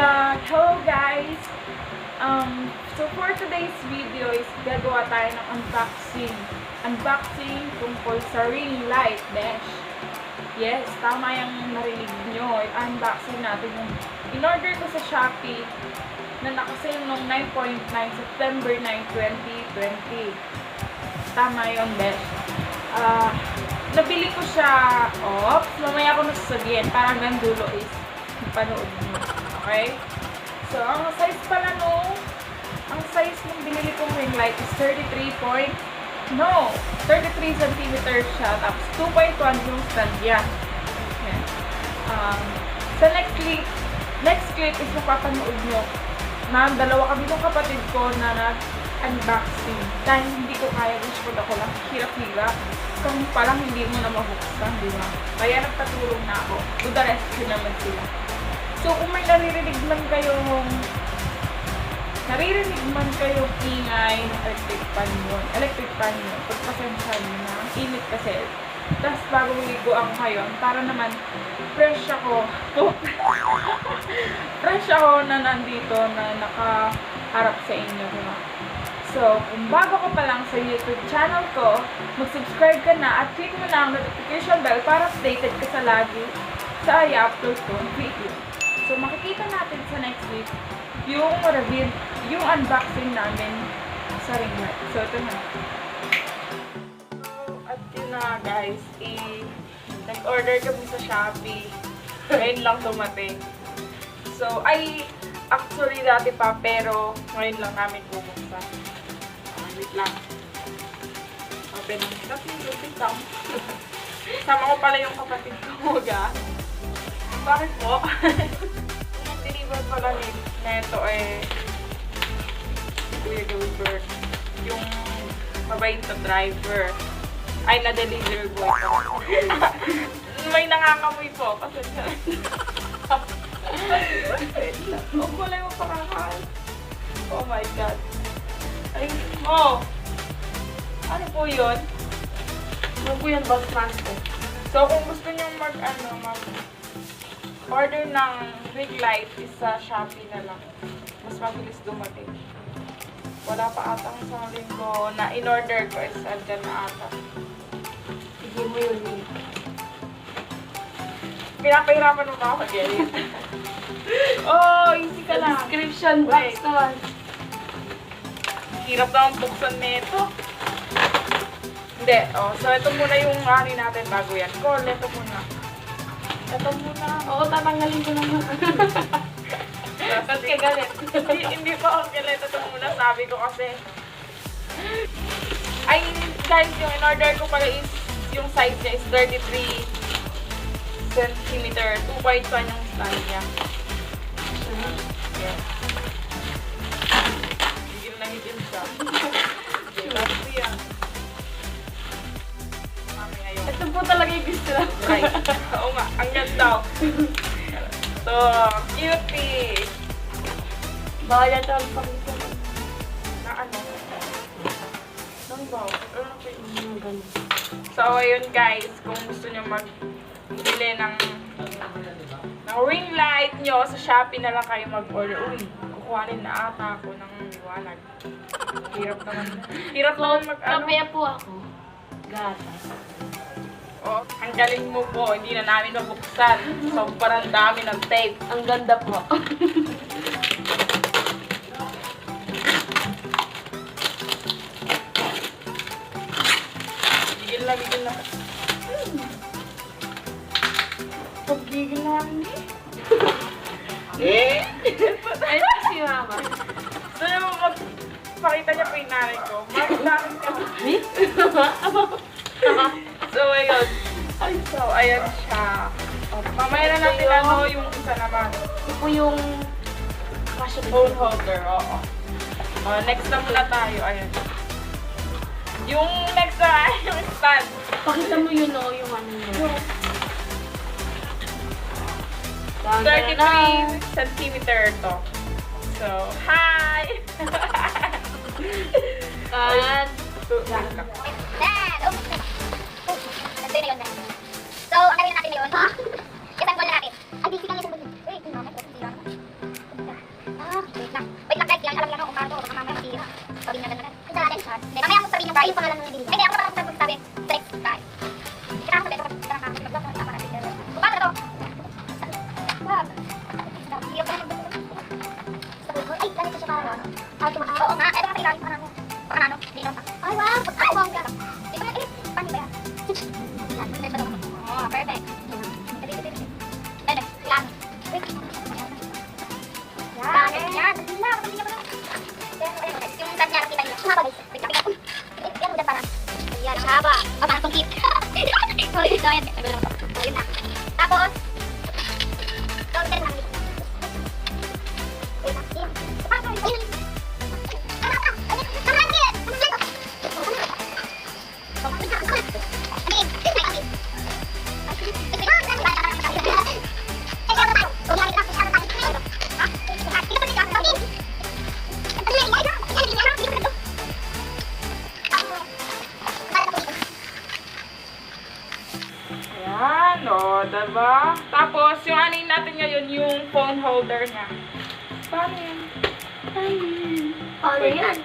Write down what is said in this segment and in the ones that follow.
vlog! Hello guys! So for today's video is gagawa tayo ng unboxing. Unboxing tungkol sa Ringlight Dash. Yes, tama yung narinig nyo. Unboxing natin yung in-order ko sa Shopee na nakasale noong 9.9 September 9, 2020. Tama yun, Dash. Nabili ko siya, mamaya ko nasasabihin, parang hanggang dulo is panood nyo. Okay? So, ang size pala ang size ng binili kong ring light is 33 cm siya, tapos 2.1 yung stand yan. Yan. Sa next clip is mapapanood nyo na dalawa kami ng kapatid ko na nag-unboxing. Dahil hindi ko kaya, gusto ko lang hirap-hirap. Kung palang hindi mo na mabuksan, di ba? Kaya nagpatulong na ako. Do the rescue naman sila. So, kung may naririnig man kayong ingay ng electric pan yun, pagpasensyahan nyo na, ang init kasi. Tapos bago ligo ako ngayon, para naman fresh ako. Fresh ako na nandito, na nakaharap sa inyo, di ba? So, kung bago ka pa lang sa YouTube channel ko, mag-subscribe ka na at click mo na ang notification bell para updated ka sa lagi sa i-upload kong video. So, makikita natin sa next week yung review, yung unboxing namin sa Ringlight. So, ito na. So, at yun na guys, nag-order kami sa Shopee. Ngayon lang dumating. So, actually dati pa, pero ngayon lang namin bubuksan. Wait lang. Open lang. Sama ko pala yung kapatid ko, Bakit po? Deliver pala neto Kuya Gilbert. Yung mabait na driver. Ay, na-deliver boy. May nangangamoy po. Pasensya. Huwag ko lang yung pakakal. Oh my God. Ay, ano po yun? Ano po yun, boss master? So, kung gusto nyo order ng Ringlight is sa Shopee na lang. Mas mabilis dumating. Wala pa atang isang linggo na in-order ko is andyan na ata. Sige mo yun. Pinapahirapan mo ba ako mag-edit? Easy ka lang. Description box naman. Hirap naman buksan nito. Hindi. So ito muna yung ani natin bago yan. Call, ito muna. Oo, tatanggalin ko naman. Ba't ka galit? Hindi pa ako galit. Ito muna, sabi ko kasi. Ay, guys, yung in-order ko pala is, yung size niya is 33 cm. 2.1 yung stand niya. Yes. Higil na higil siya. Tapos yan. Ito po talaga yung gusto lang. Right. Oo nga, ang ganda. So, cutie. Baka yan ito ang pakita. Na ano? Nang baw. Ganun. So, ayun guys, kung gusto nyo magbili ng ring light nyo, sa Shopee na lang kayo mag-order. Uy, kukuhanin na ata ako ng liwanag. Hirap naman Kape po ako. Gatas. Ang galing mo po, hindi na namin mabuksan. Sobrang dami ng tape. Ang ganda po. Gigil na. Pag-gigil na kami. Ay, si mama. So, magpakita niya pa yung nanay ko. Maglaking ka. So, ayun. So, ayan siya. Mamaya na natin yung isa naman. Ito po yung Phone holder, oo. Next na muna tayo. Ayan. Yung next na, yung stand. Pakita mo yun yung ano yun. 33 cm to. So, hi! And, So, ang gawin natin ngayon, isang bola natin. Ay, busy lang isang bola. Uy, ito naman. Oo nga, ito nga sa ilalim. Parang ano? Dito pa. Ay, wow! Ay, bongga. Dito na, paano ba yan? Oh, perfect. Pwede, yan. Yan. Yung saan niya nakita niyo. Haba guys. Wait lang. Yan mo dyan para. Yan, ang haba. Oh, parang tungkit. Sorry, so yan. Ayun na. Tapos, ito, ito lang. Wait lang. Ayun. Ayan, o, diba? Tapos, yung anin natin ngayon, yung phone holder niya. Paano yan? Ano yan?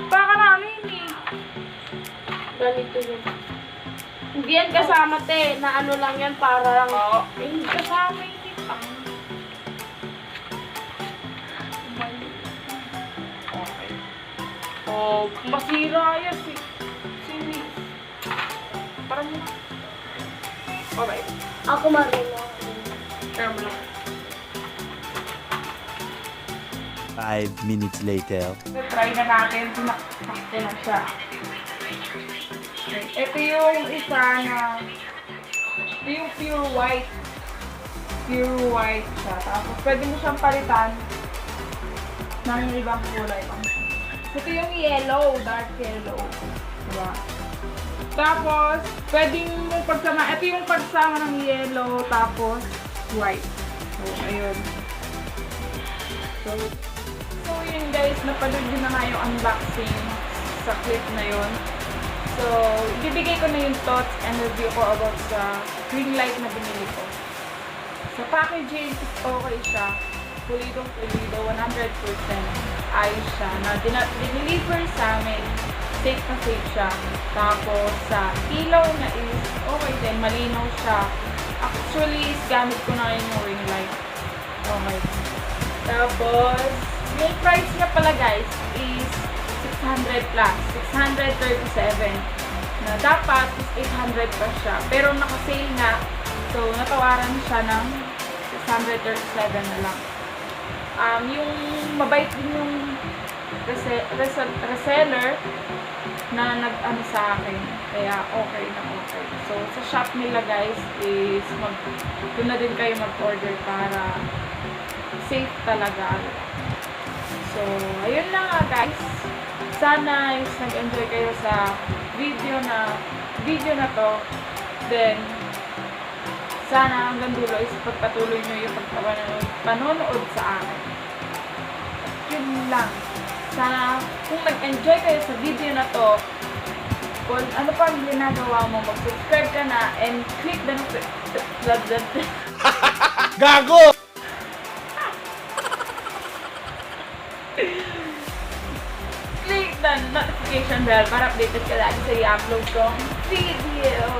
Baka namin eh. Ganito yun. Hindi yan kasama, te. Na ano lang yan para lang. Oo. Hindi kasama yung kitang. Okay. Oh, masira yan si Miss. Parang mo. Okay. Ako marino. Share mo lang. 5 minutes later. Try na natin. Sinakto na siya. Ito yung isa na ito yung pure white. Pure white siya. Tapos pwede mo siyang palitan ng ibang kulay. Ito yung yellow, dark yellow. Diba? Tapos, pwedeng mo pagsama. Ito yung pagsama ng yellow, tapos white. So, ayun. So yun guys, napanood nyo na nga yung unboxing sa clip na yun. So, ibibigay ko na yung thoughts and review ko about sa Ringlight na binili ko. Sa packaging, okay siya. Pulido, 100%. Ayos siya. Na dineliver sa amin, safe na safe siya. Tapos, sa ilaw na is okay din, malinaw siya. Actually, gamit ko na yun yung Ringlight. Okay. Tapos, yung price niya pala guys is 600 plus. 637. Na dapat is 800 pa siya. Pero naka-sale nga. So, natawaran siya ng 637 na lang. Yung mabait din yung reseller na nag-ano sa akin. Kaya okay na okay. So, sa shop nila guys is doon na din kayo mag-order para safe talaga. So, ayun na nga guys. Sana is nag-enjoy kayo sa video na to. Then, sana hanggang dulo is pagpatuloy nyo yung panonood sa akin. Yun lang. Sana kung nag-enjoy kayo sa video na to, kung ano pa ang ginagawa mo, mag-subscribe ka na and click the Gago! click the notification bell para updated ka lagi sa i-upload kong video.